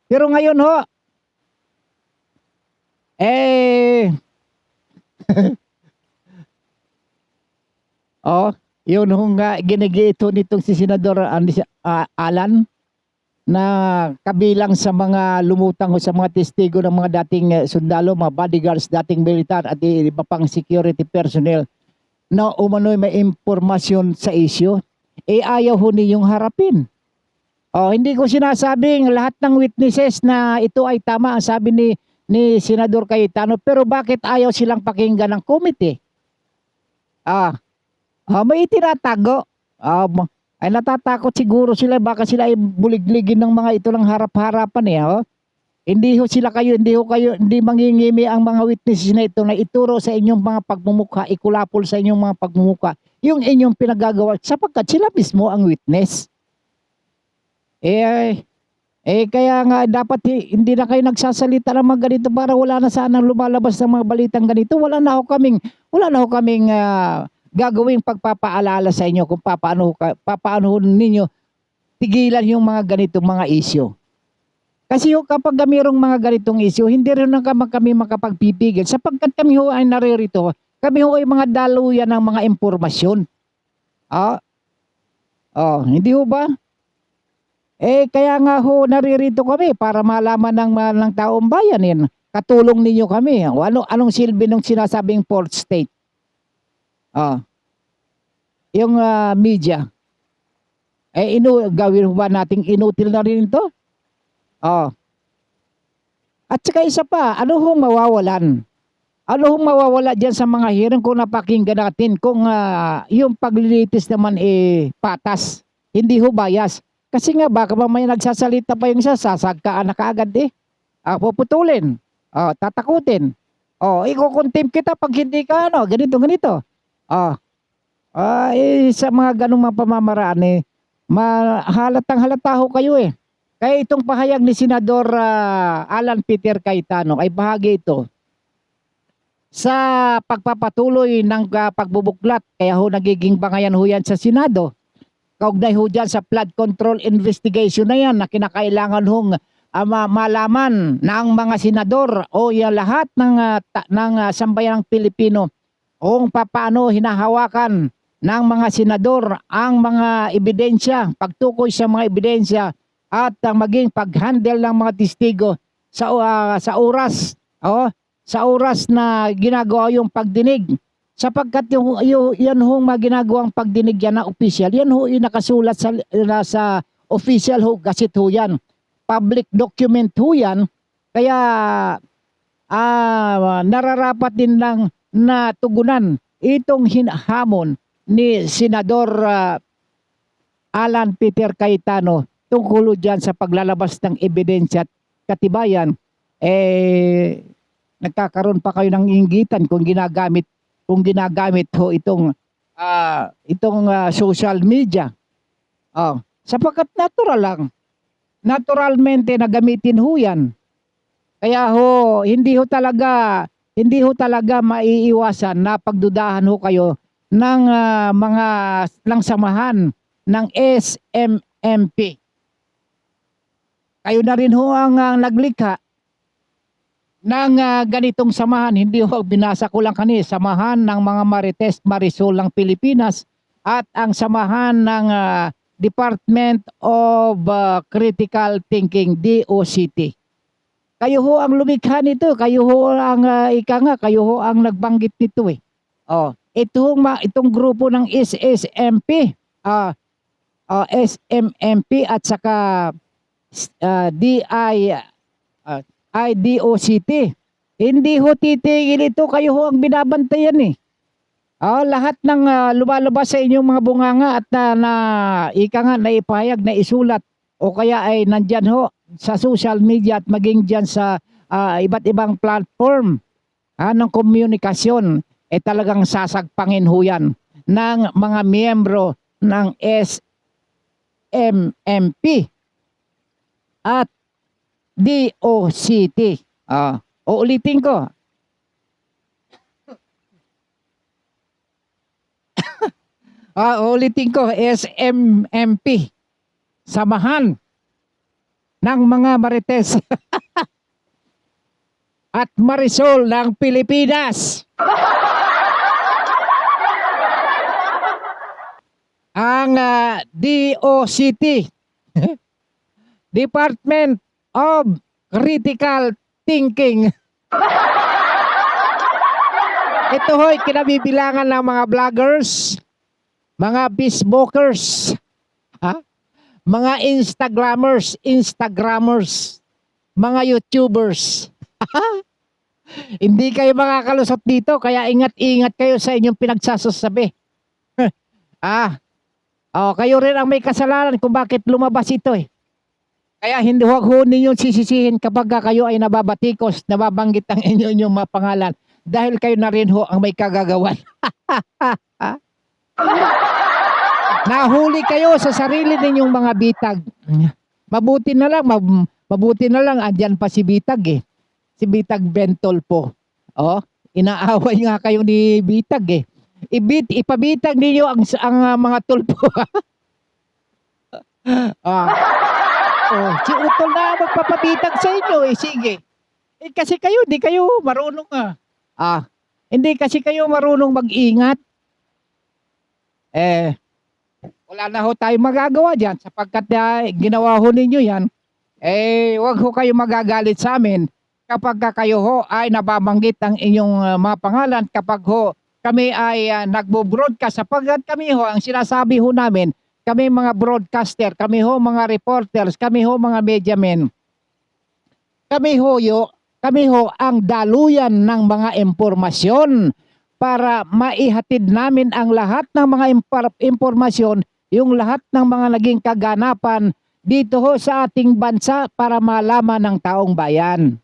Pero ngayon ho, yun ho nga ginigito nitong si Senador Alan na kabilang sa mga lumutang ho sa mga testigo ng mga dating sundalo, mga bodyguards, dating militar at iba pang security personnel na umano'y may impormasyon sa isyo. Ayaw ho ninyong harapin. Hindi ko sinasabing lahat ng witnesses na ito ay tama ang sabi ni Senador Cayetano, pero bakit ayaw silang pakinggan ng committee? May itinatago. Ay natatakot siguro sila, baka sila ay buligligin ng mga ito ng harap-harapan Hindi hindi mangingimi ang mga witnesses na ito na ituro sa inyong mga pagmumukha, ikulapol sa inyong mga pagmumukha yung inyong pinagagawa sapagkat sila mismo ang witness. Kaya nga dapat hindi na kayo nagsasalita ng mga ganito para wala na sanang lumalabas ng mga balitang ganito. Wala na ho kaming gagawing pagpapaalala sa inyo kung papaano ninyo tigilan yung mga ganitong mga isyu. Kasi kapag mayroong mga ganitong isyu, hindi rin kami makapagpipigil sapagkat kami ho ay naririto. Kami ho ay mga daluyan ng mga impormasyon. Hindi ho ba? Kaya nga ho naririto kami para malaman ng taong bayan katulong ninyo kami. Anong silbi ng sinasabing fourth state? Yung media. Gawin ba nating inutil na rin ito? At saka isa pa, ano hong mawawalan? Ano hong mawawala dyan sa mga hearing kung napakinggan natin kung yung paglilitis naman patas, hindi ho bias. Kasi nga baka may nagsasalita pa yung sasagkaan na kaagad puputulin, tatakutin. Ikukontempt kita pag hindi ka ganito. Sa mga ganung mga pamamaraan halatang halata ho kayo Kaya itong pahayag ni Senador Alan Peter Cayetano ay bahagi ito sa pagpapatuloy ng pagbubuklat. Kaya ho nagiging bangayan ho yan sa Senado. Kaugnay ho dyan sa flood control investigation na yan na kinakailangan hong malaman ng mga senador o lahat ng sambayang Pilipino kung paano hinahawakan ng mga senador ang mga ebidensya, pagtukoy sa mga ebidensya at maging pag-handle ng mga testigo sa oras na ginagawa yung pagdinig. Sapagkat yan hong ginagawang pagdinig yan na official, yan ho yung nakasulat sa official gazette ho yan. Public document ho yan. Kaya nararapat din lang na tugunan itong hamon ni Senador Alan Peter Cayetano tungkol dyan sa paglalabas ng ebidensya at katibayan. Nagkakaroon pa kayo ng inggitan kung ginagamit ho itong social media. Sapagkat naturalmente na gamitin ho yan. Kaya hindi ho talaga maiiwasan na pagdudahan ho kayo ng ng samahan ng SMMP. Kayo na rin ho ang naglikha ng ganitong samahan. Hindi ho, binasa ko lang kanina, samahan ng mga Marites Marisol ng Pilipinas at ang samahan ng Department of Critical Thinking, DOCT. Kayo ho ang lumikha nito, kayo ho ang kayo ho ang nagbanggit nito itong grupo ng SMMP, SMMP at saka DOCT. Hindi ho titigil ito, kayo ho ang binabantayan lahat ng lumalabas sa inyong mga bunganga at naipahayag, na isulat o kaya ay nandyan ho sa social media at maging dyan sa iba't ibang platform ng komunikasyon. talagang sasagpangin ho yan ng mga miyembro ng SMMP at DOCT. Uulitin ko. Uulitin ko, SMMP. Samahan ng mga Marites at Marisol ng Pilipinas. Ang DOCT, Department of Critical Thinking. Ito ho'y kinabibilangan ng mga vloggers, mga Facebookers, mga Instagrammers, mga YouTubers. Hindi kayo makakalusot dito, kaya ingat-ingat kayo sa inyong pinagsasasabi. Kayo rin ang may kasalanan kung bakit lumabas ito eh. Kaya hindi huwag ho ninyong sisisihin kapag kayo ay nababatikos, nababanggit ang inyong mga pangalan. Dahil kayo na rin ho ang may kagagawan. Nahuli kayo sa sarili ninyong mga bitag. Mabuti na lang andyan pa si Bitag eh. Si Bitag Bentol po. Inaaway nga kayo ni Bitag eh. Ipabitag niyo ang mga tulpo. Si Utol na magpapabitag sa inyo eh. Sige. Kasi kayo, di kayo marunong hindi kasi kayo marunong mag-ingat. Wala na ho tayo magagawa dyan sapagkat ginawa ho ninyo yan. Wag ho kayo magagalit sa amin kapag kayo ho ay nababanggit ang inyong mga pangalan kapag ho kami ay nagbo-broadcast sapagkat kami ho, ang sinasabi ho namin, kami mga broadcaster, kami ho mga reporters, kami ho mga media men. Kami ho ang daluyan ng mga impormasyon para maihatid namin ang lahat ng mga impormasyon, yung lahat ng mga naging kaganapan dito ho sa ating bansa para malaman ng taong bayan.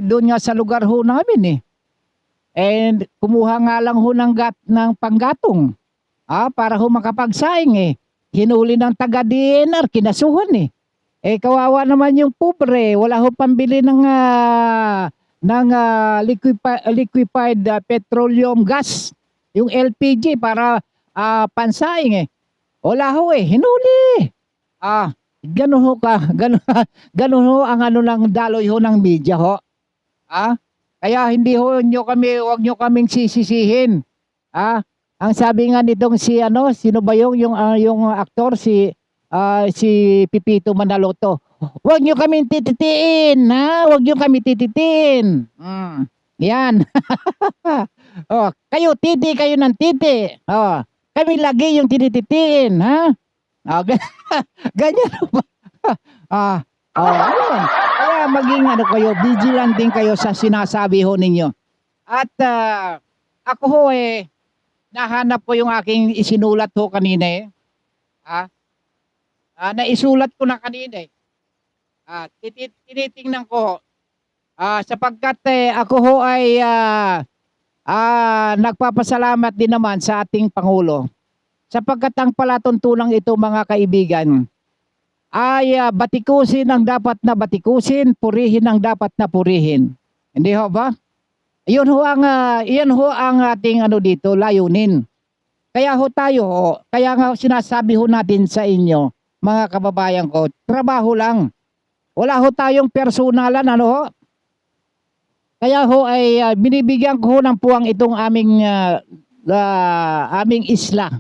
Doon nga sa lugar ho namin eh. And kumuha nga lang ho ng panggatong. Para ho makapagsaing eh. Hinuli ng taga-DNR, kinasuhan eh. Kawawa naman yung pobre, wala ho pambili ng liquefied petroleum gas, yung LPG para pansaing eh. Wala ho eh, hinuli. Ganun ho ganun ho ang ng daloy ho ng media ho. Kaya wag nyo kaming sisisihin. Ang sabi nga nitong sino ba yung aktor si Pipito Manaloto. Huwag nyo kaming tititiin, Huwag nyo kami tititiin. Yan. Kayo ng titi. Kami lagi yung tinititiin, Ganyan ba? Yun. Kaya maging vigilant din kayo sa sinasabi ho ninyo. At ako ho nahanap ko yung aking isinulat ho kanina eh. Naisulat ko na kanina eh. Tinitingnan ko sapagkat ako ho ay nagpapasalamat din naman sa ating Pangulo sapagkat ang palatuntunang ito mga kaibigan ay batikusin ang dapat na batikusin, purihin ang dapat na purihin. Hindi ho ba? Iyan ho ang ating dito layunin. Kaya nga sinasabi ho natin sa inyo mga kababayan ko, trabaho lang. Wala ho tayong personalan Kaya ho ay binibigyan ko ng puwang itong aming isla.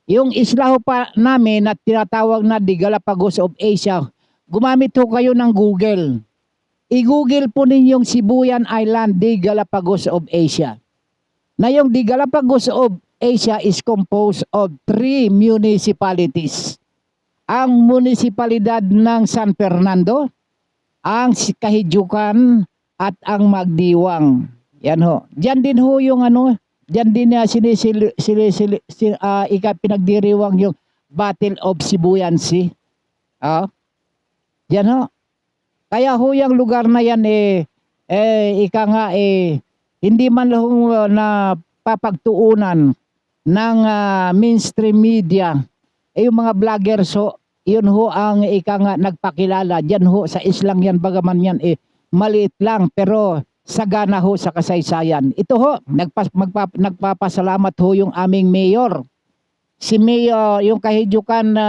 Yung isla ho pa namin na tinatawag na The Galapagos of Asia. Gumamit ho kayo ng Google. I-Google po ninyong Sibuyan Island, The Galapagos of Asia. Na yung The Galapagos of Asia is composed of 3 municipalities. Ang munisipalidad ng San Fernando, ang Kahijukan at ang Magdiwang. Yan ho. Diyan din ho yung diyan din pinagdiriwang yung Battle of Sibuyan Sea. Diyan ho. Kaya ho yung lugar na yan hindi man lang na papagtuunan ng mainstream media, yung mga vlogger, so yun ho ang ika nga nagpakilala diyan ho sa islang yan, bagaman yan maliit lang pero sagana ho sa kasaysayan. Ito ho, nagpapasalamat ho yung aming mayor. Si Mayor, yung kahijukan na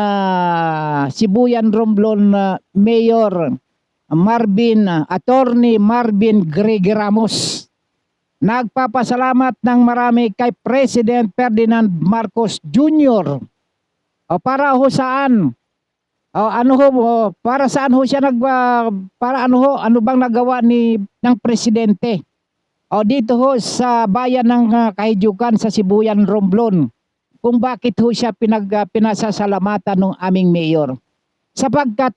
Sibuyan Romblon Mayor Attorney Marvin Greg Ramos. Nagpapasalamat ng marami kay President Ferdinand Marcos Jr. O para ho saan? O ano ho, para saan ho siya para ano bang nagawa ng presidente? O dito ho sa bayan ng Kahijukan sa Sibuyan Romblon. Kung bakit ho siya pinasasalamatan ng aming mayor. Sapagkat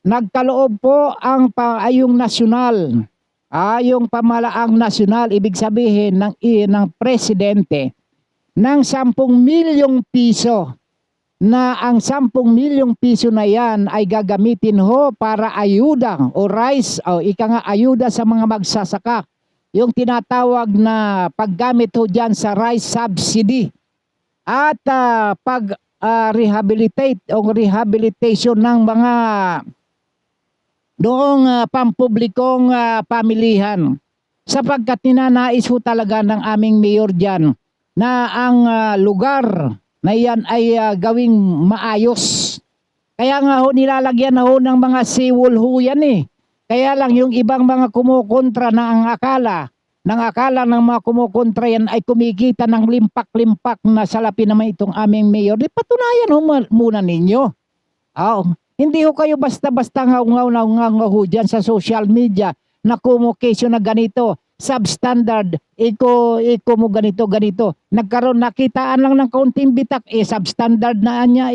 nagkaloob po ang yung nasyonal, yung pamalaang nasyonal, ibig sabihin ng presidente, ng 10 milyong piso, na ang 10 milyong piso na yan ay gagamitin ho para ayuda o rice, o ika nga ayuda sa mga magsasaka. Yung tinatawag na paggamit ho dyan sa rice subsidy. At rehabilitation ng mga noong pampublikong pamilihan. Sapagkat ninanais ho talaga ng aming mayor dyan na ang lugar na yan ay gawing maayos. Kaya nga ho nilalagyan na ho ng mga seawall ho yan eh. Kaya lang yung ibang mga kumukontra na ang akala ng mga kumukontra yan ay kumikita ng limpak-limpak na salapi naman itong aming mayor. Di patunayan ho muna ninyo. Hindi ho kayo basta-basta ngaw-ngaw ho dyan sa social media na kumukesyo na ganito, substandard, iko mo ganito. Nagkaroon, nakitaan lang ng kaunting bitak, substandard na anya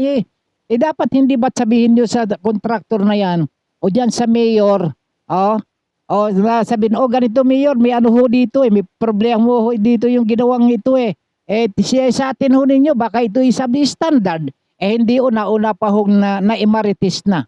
dapat hindi ba't sabihin nyo sa kontraktor na yan, o dyan sa mayor, sabihin, ganito mayor, may ano ho dito may problema ho dito yung ginawang ito siya sa atin ho ninyo, baka ito substandard. Hindi una pa hong na-imaritis na.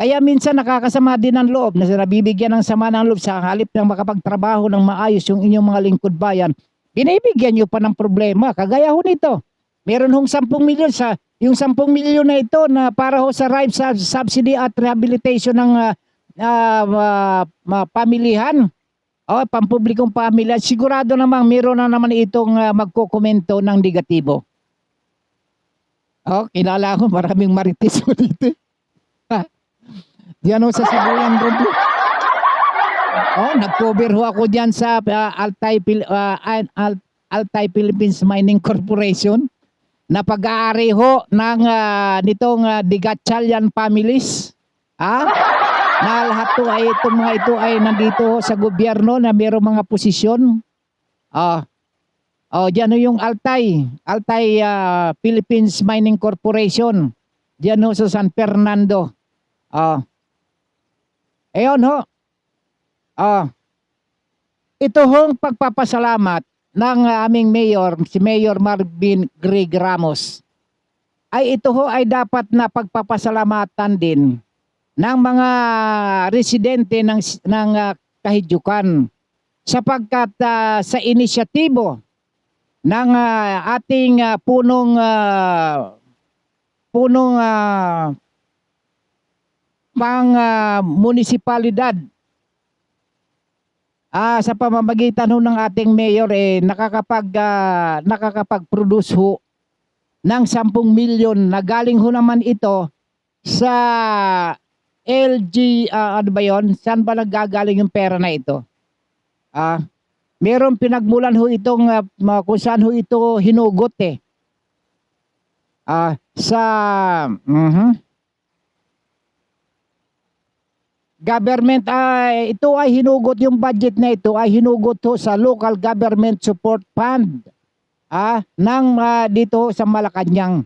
Kaya minsan nakakasama din ang loob na nabibigyan ng sama ng loob sa halip ng makapagtrabaho ng maayos yung inyong mga lingkod bayan. Binibigyan nyo pa ng problema. Kagaya ho nito. Meron hong 10 milyon yung 10 milyon na ito na para ho sa rice subsidy at rehabilitation ng pamilihan. Pampublikong pamilya. Sigurado namang meron na naman itong magkokomento ng negatibo. Kilala ko, maraming marites mo dito. Diyan ho sa Sibuyan Romblon. Nag-cover ho ako diyan sa Altai Philippines Mining Corporation na pag-aari ho ng nitong Digatchalian families. Na lahat to ay itong mga ito ay nandito ho sa gobyerno na mayroong mga posisyon. Diyan ho yung Altai Philippines Mining Corporation. Diyan ho sa San Fernando. Ayun ho. Ito hong pagpapasalamat ng aming mayor, si Mayor Marvin Greg Ramos, ay ito ho ay dapat na pagpapasalamatan din ng mga residente ng Kahijukan, sapagkat sa inisyatibo ng ating punong munisipalidad, sa pamamagitan ho ng ating mayor nakakapag-produce ho ng 10 milyon na galing ho naman ito sa LG, ano ba yun? Saan ba naggagaling yung pera na ito? Meron pinagmulan ho itong kung saan ho ito hinugot government, ito ay hinugot, yung budget na ito ay hinugot ho sa Local Government Support Fund ng dito sa Malacanang.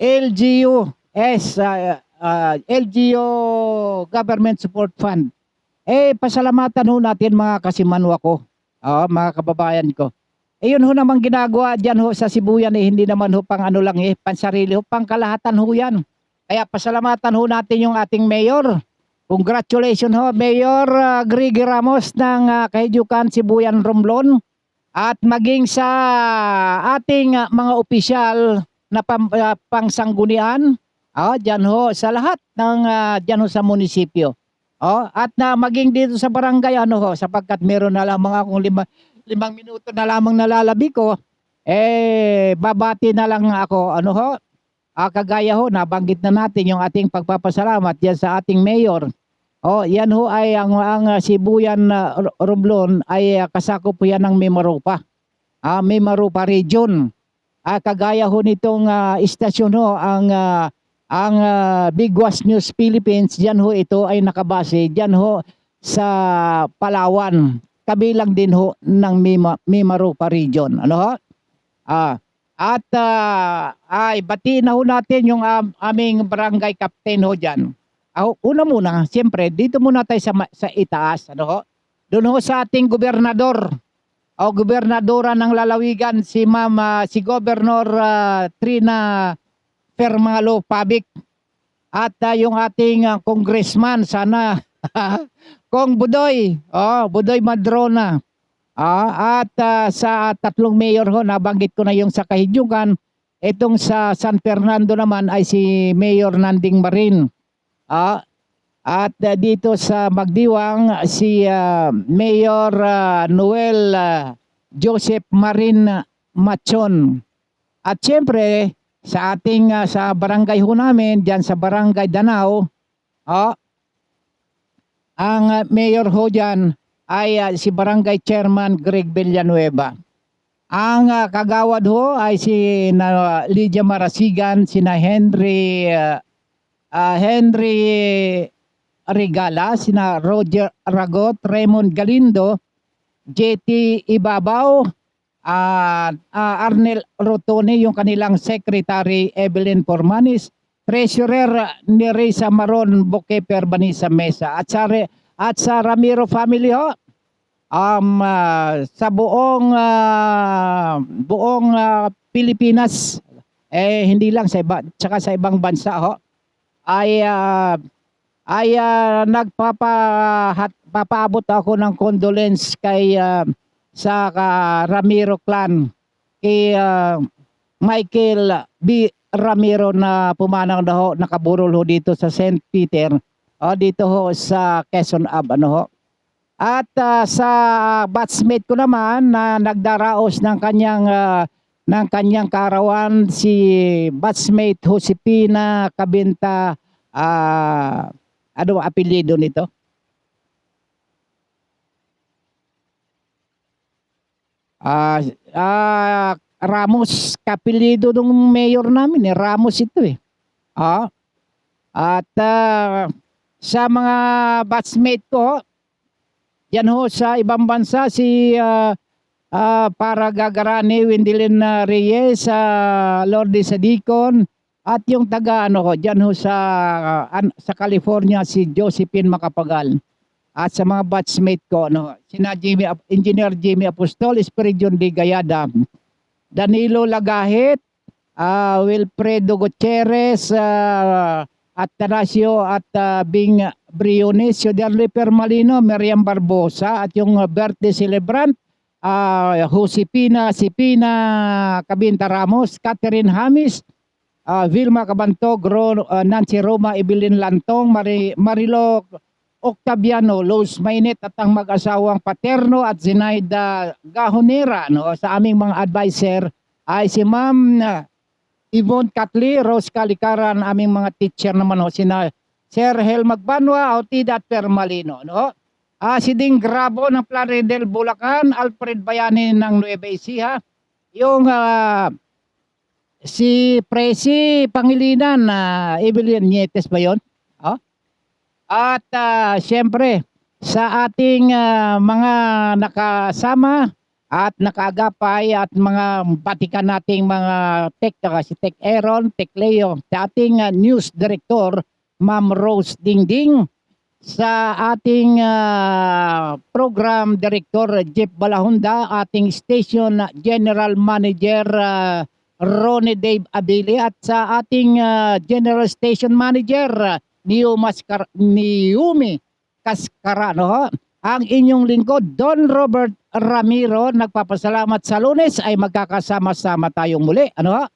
LGU Government Support Fund. Pasalamatan ho natin mga kasimanwa ko, mga kababayan ko. Yun ho namang ginagawa dyan ho sa Sibuyan hindi naman ho pang ano lang pansarili ho, pang kalahatan ho yan. Kaya pasalamatan ho natin yung ating mayor. Congratulations ho, Mayor Griggy Ramos ng Kahijukan, Sibuyan, Romblon. At maging sa ating mga opisyal na pangsanggunian, dyan ho sa lahat ng dyan ho sa munisipyo. At na maging dito sa barangay sapagkat meron na lamang akong 5 minuto na lamang nalalabi ko, babati na lang ako kagaya ho, nabanggit na natin yung ating pagpapasalamat yan sa ating mayor. Yan ho ay ang Sibuyan Romblon ay kasakop po yan ng Mimaropa. Mimaropa region. Kagaya ho nitong istasyon ho, ang Bigwas News Philippines, diyan ho ito ay nakabase diyan ho sa Palawan. Kabilang din ho ng Mimaropa region. Ay batiin na ho natin yung aming barangay captain ho diyan. Una muna, siyempre, dito muna tayo sa itaas. Doon ho sa ating gobernador, gobernadora ng lalawigan, si Governor Trina Fermalo Pabic. At yung ating congressman, sana, Kong Budoy, Budoy Madrona. At sa tatlong mayor ho, nabanggit ko na yung sa Kahijukan. Itong sa San Fernando naman ay si Mayor Nanding Marin. At dito sa Magdiwang si Mayor Noel Joseph Marin Machon. At siyempre sa ating sa barangay ho namin diyan sa Barangay Danao, ang mayor ho diyan ay si Barangay Chairman Greg Villanueva. Ang kagawad ho ay si Lydia Marasigan, sina Henry Regala, sina Roger Aragot, Raymond Galindo, JT Ibabaw, Arnel Rotone, yung kanilang secretary Evelyn Formanis, treasurer ni Risa Maron Bokeper Banisa Mesa, at sa Ramiro family ho, sa buong Pilipinas, hindi lang sa iba, tsaka sa ibang bansa ho, ay nagpapaabot ako ng condolence kay sa Ramiro clan, kay Michael B. Ramiro na pumanang na ho, nakaburol ho dito sa St. Peter, dito ho sa Quezon Ave, At sa batchmate ko naman na nagdaraos ng kanyang kaarawan, si batchmate Josepina Cabinta, ano apelyido nito? Ramos, kapilido ng mayor namin Ramos ito At sa mga batchmate ko, yan ho sa ibang bansa, si para Gagarani, Wendilyn Reyes, Lourdes Sadicon, at yung taga diyan ho sa California, si Josephine Macapagal. At sa mga batchmate ko, sina Engineer Jimmy Apostol, Espiridion de Gayada, Danilo Lagahit, Wilfredo Gutierrez, at Tarasio at Bing Briones, Yoderle Permalino, Miriam Barbosa, at yung birthday celebrant, Josepina Sipina Cabinta Ramos, Catherine Hamis, Vilma Cabantog, Nancy Roma, Evelyn Lantong, Marilo Octaviano, Luz Mainit, at ang mag-asawang Paterno at Zinaida Gahonera. Sa aming mga advisor ay si Ma'am Yvonne Catli, Rose Calikaran, aming mga teacher naman sina Sir Hel Magbanwa, Autida at Permalino. Si Ding Grabo ng Plaridel, Bulacan, Alfred Bayani ng Nueva Ecija, yung si Presi Pangilinan, Evelyn Nietes ba yun? At siyempre sa ating mga nakasama at nakaagapay at mga batikan nating mga si Tech Aaron, Tech Leo, sa ating news director, Ma'am Rose Dingding, sa ating program director, Jeff Balahunda, ating station general manager, Ronnie Dave Abili at sa ating General Station Manager Niumi Cascarano. Ho. Ang inyong lingkod, Don Robert Ramiro, nagpapasalamat sa Lunes ay magkakasama-sama tayong muli. Ano?